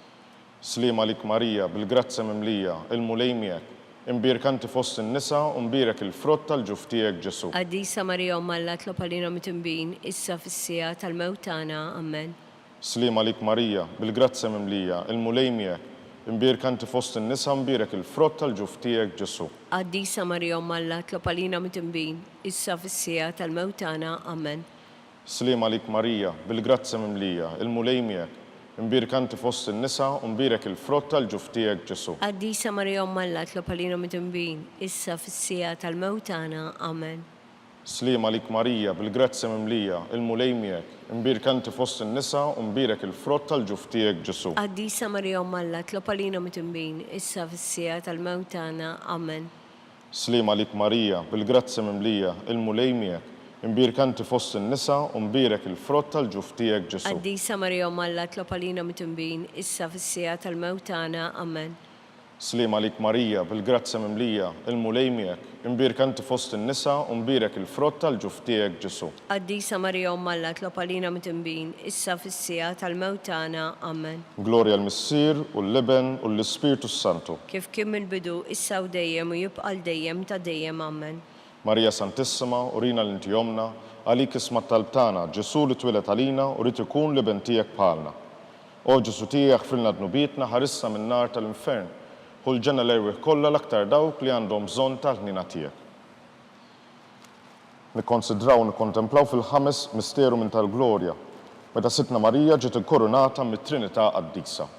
Slim għalik Marija, bil-grazzja mimlija, il-mulej miegħek, imbierka inti fost in-nisa u mbierek il-frott tal-ġuf tiegħek Ġesu. Qaddisa Marija Umm Alla, tlob għalina mit-tinbin, issa fis-sija tal-mewt tagħna. Amen. Slim għalik Marija, bil-grazzja mimlija, il-mulej miegħek, imbierka inti fost in-nisa u mbierek il-frott tal-ġuf tiegħek Ġesu. Qaddisa Marija Umm Alla, tlob għalina mit-tinbin, issa fis-sija tal-mewt tagħna. Amen. Slim għalik Marija, bil-grazzja mimlija, il-mulej miegħek, imbierka inti fost in-nisa u mbierek il-frott tal-ġuf tiegħek Ġesu. Qaddisa Marija Umm Alla, tlob għalina mit-tinbin, issa fis-sija tal-mewt tagħna. Amen. Slim għalik Marija, bil-grazzja mimlija, il-mulej miegħek, imbierka inti fost in-nisa u mbierek il-frott tal-ġuf tiegħek Ġesu. Qaddisa Marija Umm Alla, tlob għalina mit-tinbin, issa fis-sija tal-mewt tagħna. Amen. Slim għalik Marija, bil-grazzja mimlija, il-mulej miegħek, imbierka inti fost in-nisa u mbierek il-frott tal-ġuf tiegħek Ġesu. Qaddisa Marija Umm Alla, tlob għalina mit-tinbin, issa fis-sija tal-mewt tagħna. Amen. Slim għalik Marija, bil-grazzja mimlija, il-mulej miegħek, imbierka inti fost in-nisa u mbierek il-frott tal-ġuf tiegħek Ġesu. Qaddisa Marija Umm Alla, tlob għalina mit-tinbin, issa fis-sija tal-mewt tagħna. Amen. Glorja l-Missier u l-Leben u l-Ispiritu Santu. Kif kien mill-bidu, issa u dejjem u jibqa' dejjem ta' dejjem. Amen. Marija Santissima, urina l-inti jomna, għalik isma talbtana, Ġesu li twilet għalina u rrid ikun liben tiegħek bħalna. O Ġesu tiegħek frilna dnubietna ħarissa min-nar tal-infern, u l-ġenna l-erwieħ kollha l-aktar dawk li għandhom bżonn tal-ħnina tiegħek. Nikkonsidraw u nikkontemplaw fil-ħames misteru minn tal-glorja, meta Sitna Marija ġiet ikkorunata mit-Trinità Qaddisa.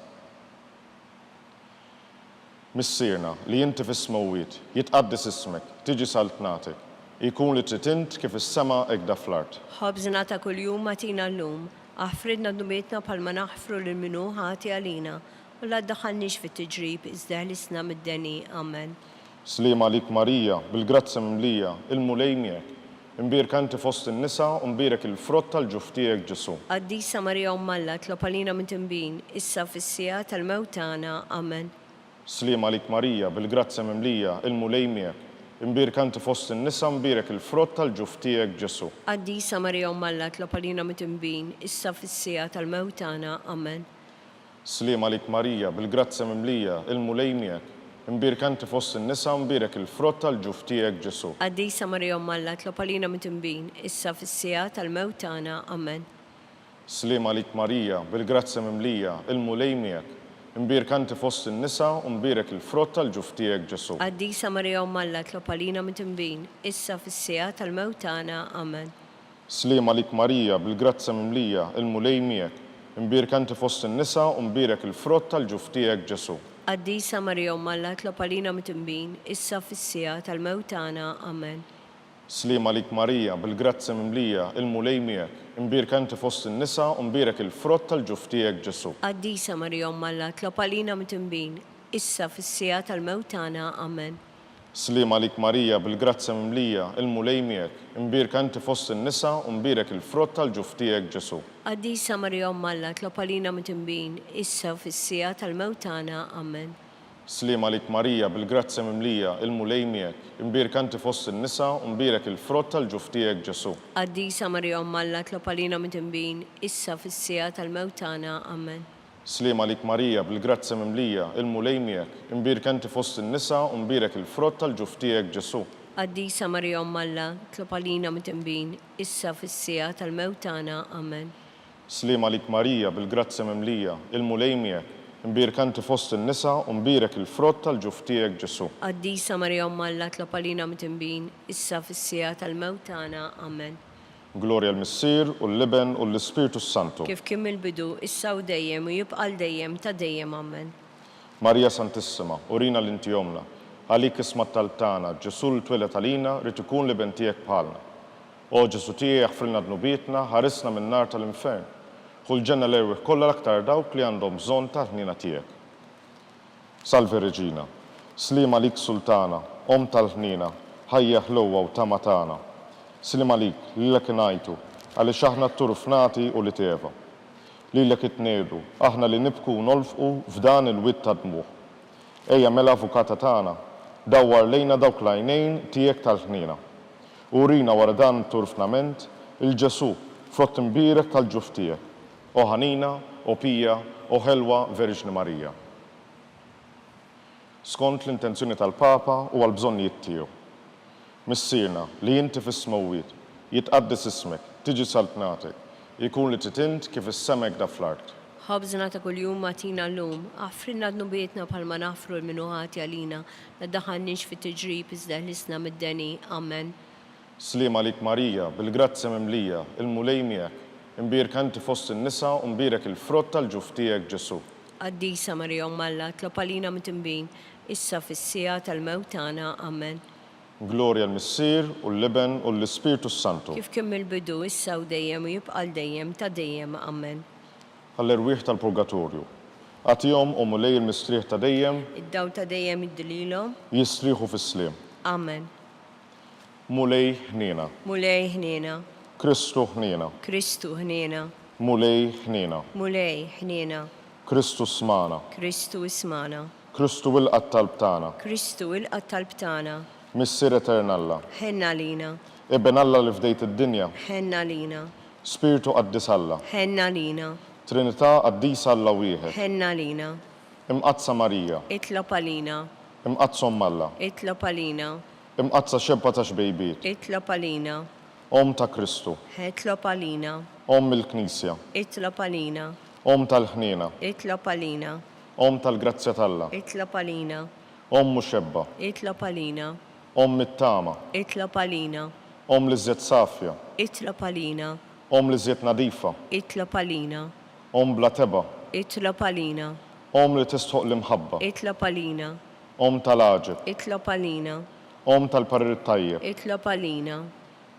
Missierna li inti fis-smowwiet, jitqaddis ismek, tiġi saltnatek, jkun li trid int kif is-sema hekk fl-art. Ħobżna ta' kuljum matina llum, aħfridna dnubietna bħalma naħfru lil minhu ħati għalina, u la ddaħħalniex fit-tiġrib iżda ħlisna mid-deni. Amen. Slim għalik Marija, bil-grazzja mimlija, il-mulej miegħek, imbierka inti fost in-nisa u mbierek il-frott tal-ġuf tiegħek Ġesu. Qaddisa Marija Umm Alla, tlob għalina mit-tinbin, issa fis-sija tal-mewt tagħna. Amen. Slim għalik Marija, bil-grazzja mimlija, il-mulej miegħek, imbierka inti fost in-nisa u mbierek il-frott tal-ġuf tiegħek Ġesu. Qaddisa Marija Umm Alla, tlob għalina mit-tinbin, issa fis-sija tal-mewt tagħna. Amen. Slim għalik Marija, bil-grazzja mimlija, il-mulej miegħek, imbierka inti fost in-nisa u mbierek il-frott tal-ġuf tiegħek Ġesu. Qaddisa Marija Umm Alla, tlob għalina mit-tinbin, issa fis-sija tal-mewt tagħna. Amen. Slim għalik Marija, bil-grazzja mimlija, il-mulej miegħek, imbierka inti fost in-nisa u mbierek il-frott tal-ġuf tiegħek Ġesu. Qaddisa Marija Umm Alla, tlob għalina mit-tinbin, issa fis-sija tal-mewt tagħna. Amen. Slim għalik Marija, bil-grazzja mimlija, il-mulej miegħek, imbierka inti fost in-nisa u mbierek il-frott tal-ġuf tiegħek Ġesu. Qaddisa Marija Umm Alla, tlob għalina mit-tinbin, issa fis-sija tal-mewt tagħna. Amen. Slim għalik Marija, bil-grazzja mimlija, il-mulej miegħek, imbierka inti fost in-nisa u mbierek il-frott tal-ġuf tiegħek Ġesu. Qaddisa Marija Umm Alla, tlob għalina mit-tinbin, issa fis-sija tal-mewt tagħna. Amen. Slim għalik Marija, bil-grazzja mimlija, il-mulej miegħek, imbierka inti fost in-nisa u mbierek il-frott tal-ġuf tiegħek Ġesu. Qaddisa Marija Umm Alla, tlob għalina mit-tinbin, issa fis-sija tal-mewt tagħna. Amen. Slim għalik Marija, bil-grazzja mimlija, il-mulej miegħek, imbierka inti fost in-nisa u mbierek il-frott tal-ġuf tiegħek Ġesu. Qaddisa Marija Umm Alla, tlob għalina mit-tinbin, issa fis-sija tal-mewt tagħna. Amen. Slim għalik Marija, bil-grazzja mimlija, il-mulej miegħek, imbierka inti fost in-nisa u mbierek il-frott tal-ġuf tiegħek Ġesu. Qaddisa Marija Umm Alla, tlob għalina mit-tinbin, issa fis-sija tal-mewt tagħna. Amen. Slim għalik Marija, bil-grazzja mimlija, il-mulej miegħek, imbierka inti fost in-nisa u mbierek il-frott tal-ġuf tiegħek Ġesu. Qaddisa Marija Umm Alla, tlob għalina mit-tinbin, issa fis-sija tal-mewt tagħna. Amen. Glorja l-Missier u l-Leben u l-Ispiritu Santu. Kif kien mill-bidu, issa u dejjem u jibqa' dejjem ta' dejjem. Amen. Marija Santissima, urina l-inti jomna, għalik isma talbtana, Ġesu li twilet għalina rrid ikun liben tiegħek bħalna. O Ġesu tiegħek frilna dnubietna, ħarisna min-nar tal-infern, u l-ġenna l-erwieħ kollha l-aktar dawk li għandhom bżonn tal-ħnina tiegħek. Salve Reġina, slim għalik Sultana, Om tal-ħnina, ħajja ħlowa u tamatana. Slim għalik li l-ek ngħidu għaliex aħna t-turf nagħti u li teva. Li l-ek itniedu aħna li nibku nolfqu f'dan il-witt ta' dmuħ. Ejja mela avukata tagħna dawwar lejna dawk l-għajnejn tiegħek tal-ħnina. U rina wara dan turfnament il-Ġesu frott imbierek tal-ġuf tiegħek. O ħanina, o pija, o ħelwa Verġni Marija. Skont l-intenzjoni tal-Papa u għal-bżonnijiet tiegħu. Missierna li inti fis-smowwiet jitqaddis ismek, tiġi saltnatek, jkun li titint kif is-semek da fl-art. ħobżna ta' kuljum matina llum, għafrinna d-nubietna bħalma nafru l-minuħati għalina, naddaħannix fit tiġrib iżda ħlisna mid-deni. Amen. Slim għalik Marija, bil-grazzi mimlija, il-mulej miegħek, imbierek anti fost in-nisa u imbierek il-frott tal-ġuf tiegħek Ġesu. Qaddisa Marija Malla, tlopalina mit-imbin, issa fis-sija tal-mewt tagħna. Amen. Glorja l-Missier u l-Liben u l-Ispirtu Santu. Kif kemm il-bidu issa u dejjem u jibqa' dejjem ta' dejjem. Amen. Għall-irwieħ tal-Purgatorju. Għatihom u mulej il-mistrieħ ta' dejjem Id-daw ta' dejjem id-dililhom. jistrieħu fis-sliem. Amen. Mulej ħnina. Mulej ħniena, Kristu ħnina. Kristu ħniena, Mulej ħnina. mulej ħniena, Kristu smana. Kristu ismana, Kristu il-qatt tal-btana. Kristu il-qatt tal-btana, Missier Eternalla. ħenna lina, Ibn Alla li fdejt id-dinja. ħenna lina, Spiritu qaddis Alla. ħenna lina, Trinità qaddisa Alla wieħed. ħenna lina, Imqazza Marija. itlob għalina, Imqazza Alla. itlob għalina, Imqazza xebba ta' xbejbiet. itlob għalina, Om ta' Kristu. itlob għalina, Om il-Knisja. itlob għalina, Om tal-ħnina. itlob għalina, Om tal-grazzja talla. itlob għalina, Om muxebba. itlob għalina, Om mit-tama. itlob għalina, Om li żiet safja. itlob għalina, Om li żiet nadifa. itlob għalina, Om bla teba. itlob għalina, Om li tistħoq l-imħabba. itlob għalina, Om tal-aġib. itlob għalina, Om tal-parir tajjeb. itlob għalina,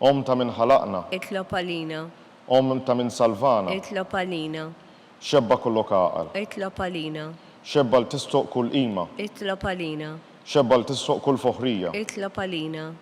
Om ta' min ħalaqna. itlob għalina, Om ta' min salvana. itlob għalina, Xebba kollok aqal. itlob għalina, Xebba li tistħoq kull qima. itlob għalina, Xebba li tistħoq kull foħrija. itlob għalina,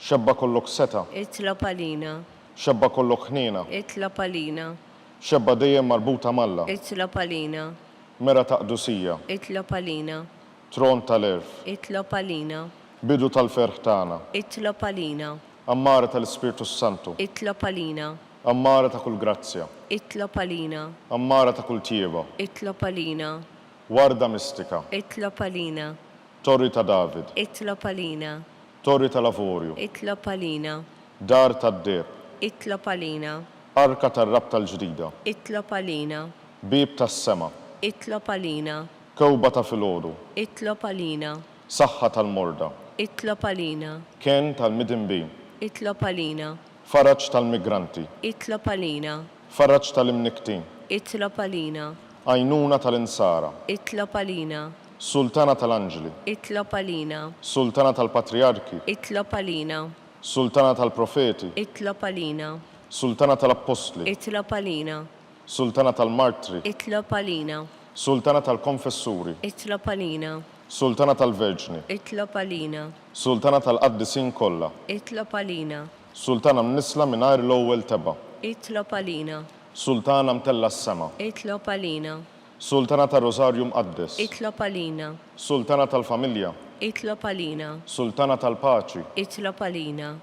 Xebba kollok seta. itlob għalina, Xebba kollok ħnina. itlob għalina, Xebba dejjem marbuta malla. itlob għalina, Mera ta' qdusija. itlob għalina, Tron tal-erf. itlob għalina, Bidu tal-ferħ tagħna. itlob għalina, Ammara tal-Ispirtu Santu. itlob għalina, Ammara ta' kull grazzja. itlob għalina, Ammara ta' kull tieba. itlob għalina, Warda mistika. itlob għalina, Torri ta' David. itlob għalina, Torri ta' Lavorju. itlob għalina, Dar tad-deb. itlob għalina, Arka tar-rab tal-ġdida. itlob għalina, Bib tas-sema. itlob għalina, Kewba ta' filgħodu. itlob għalina, Saħħa tal-morda. itlob għalina, Ken tal-midinbin. itlob għalina, Faraġġ tal-migranti. itlob għalina, Faraġġ tal-imniktin. itlob għalina, Għajnuna tal-insara. itlob għalina, Sultana tal-Anġli. itlob għalina, Sultana tal-Patriarki. itlob għalina, Sultana tal-Profeti. itlob għalina, Sultana tal-Apostli. itlob għalina, Sultana tal-Martri. itlob għalina, Sultana tal-Konfessuri. itlob għalina, Sultana tal-Verġni. itlob għalina, Sultana tal-Qaddisin kollha. itlob għalina, Sultana mnisla mingħajr l-ewwel teba. itlob għalina, Sultana mtella s-sema. itlob għalina, Sultana tal-Rosarju Mqaddes. itlob għalina, Sultana tal-Familja. itlob għalina, Sultana tal-Paċi. itlob għalina,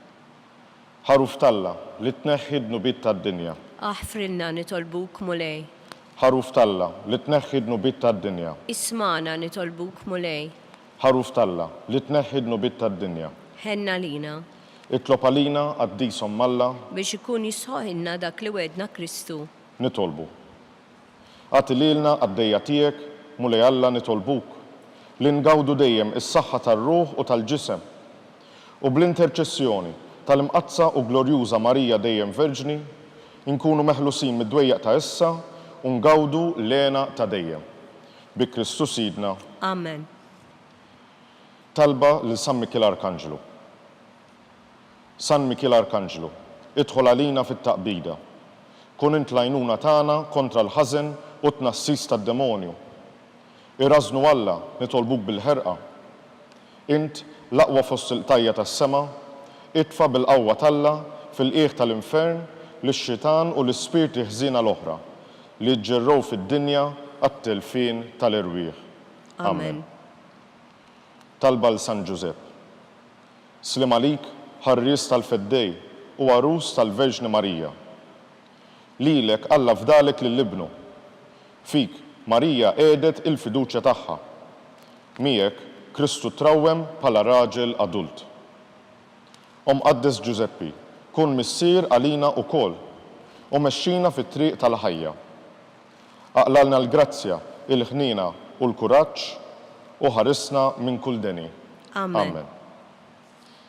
Ħaruf talla li tneħħi d-nubiet tad-dinja. aħfrilna nitolbuk mulej, Ħaruf talla li tneħħi d-nubiet tad-dinja. ismana nitolbuk mulej, Ħaruf talla li tneħħi d-nubiet tad-dinja. ħenna lina, Itlob għalina għaddisom malla biex ikun jisħoħinna dak li wedna Kristu. nitolbu. Għati lilna għaddejja tiegħek mulej Alla nitolbuk li ngawdu dejjem is-saħħa tar-ruħ u tal-ġisem u bl-interċessjoni tal-imqazza u glorjuża Marija dejjem Verġni inkunu meħlusin mid-dwejjaq ta' issa u ngawdu lena ta' dejjem. Bi Kristu Sidna. Amen. Talba lil San Mikil Arkanġlu. San Mikil Arkanġlu, idħol għalina fit-taqbida. Kun int l-għajnuna tagħna kontra l-ħażen u tnassis tad-demonju. Irrażnu Alla nitolbuk bil-ħerqa. Int l-aqwa fost il-tajja tas-sema, itfa' bil-qawwa talla fil-qiegħ tal-infern lix-xitan u l-ispirti ħżiena l-oħra li ġġerrow fid-dinja għat-telfin tal-irwieħ. Amen. Talba l-San Giuseppe. Slim għalik ħarries tal-feddej u għarus tal-Verġni Marija. Lilek Alla fdalek lill-ibnu. Fik Marija għedet il-fiduċja tagħha. Miegħek Kristu trawwem bħala raġel adult. Qaddes Giuseppi, kun missier għalina wkoll u mexxina fit-triq tal-ħajja. Aqlalna l-grazzja, il-ħnina u l-kuraġġ u ħarisna minn kull deni. Amen.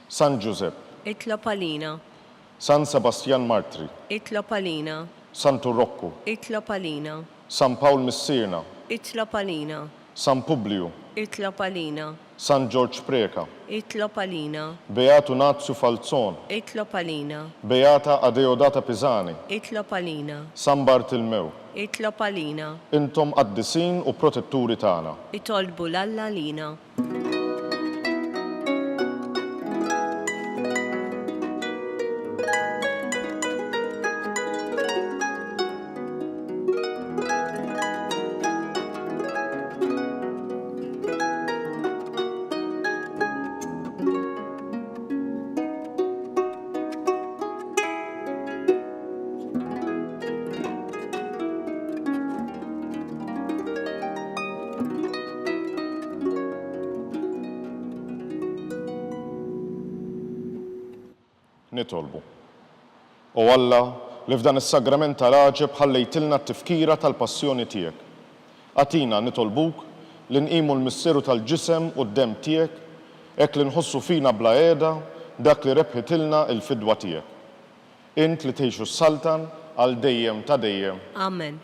San Giuseppe. Itlob għalina. San Sebastian Martri. Itlob għalina. San Turrokku. Itlob għalina. San Pawl Missirna. Itlob għalina. San Publiu. Itlob għalina. San George Preka. Itlob għalina. Beatu Nazio Falzon. Itlob għalina. Beata Adeodata Pisani. Itlob għalina. San Bartilmew. Itlob għalina. Intom qaddisin u protetturi tagħna. Itolbu l-Alla lina. Nitolbu. U Alla li f'dan is-sagrament tal-għaġeb ħallejtilna t-tifkira tal-passjoni tiegħek. Għatina nitolbuk li nqimu l-missieru tal-ġisem u d-dem tiegħek hekk li nħossu fina bla qiegħda dak li rebħitilna l-fidwa tiegħek. Int li tgħixu s-saltan għal dejjem ta' dejjem. Amen.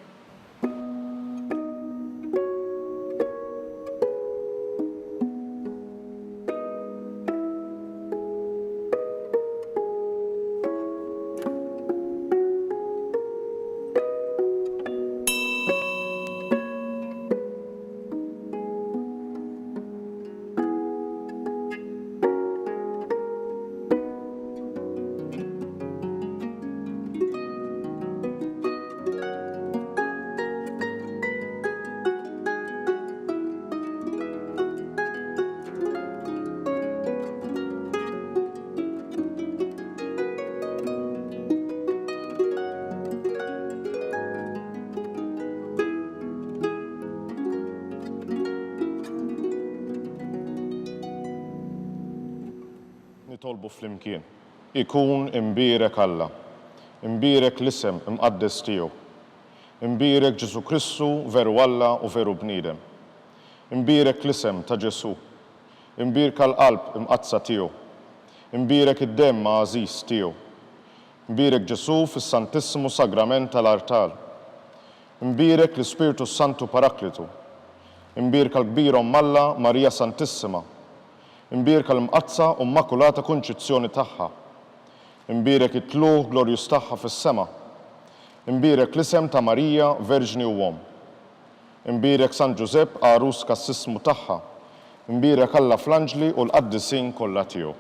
Nitolbu flimkien. Ikun imbierek Alla, imbierek l-isem imqaddes tiegħu, imbierek Ġesu Kristu veru Alla u veru bniedem, imbierek l-isem ta' Ġesu, imbierek l-qalb imqazza tiegħu, imbierek id-dem għażiż tiegħu, imbierek Ġesu fis-Santissimu Sagrament tal-Artal, imbierek l-Ispiritu Santu Paraklitu, imbierek l-kbira Alla Marija Santissima, imbierek l-mqazza u Immakulata Konċizzjoni tagħha, imbierek it-tluħ glorjus tagħha fis-sema, imbierek l-isem ta' Marija Verġni u Om, imbierek San Giuseppe għarus kas-sismu tagħha, imbierek Alla fl-anġli u l-qaddisin kollha tiegħu.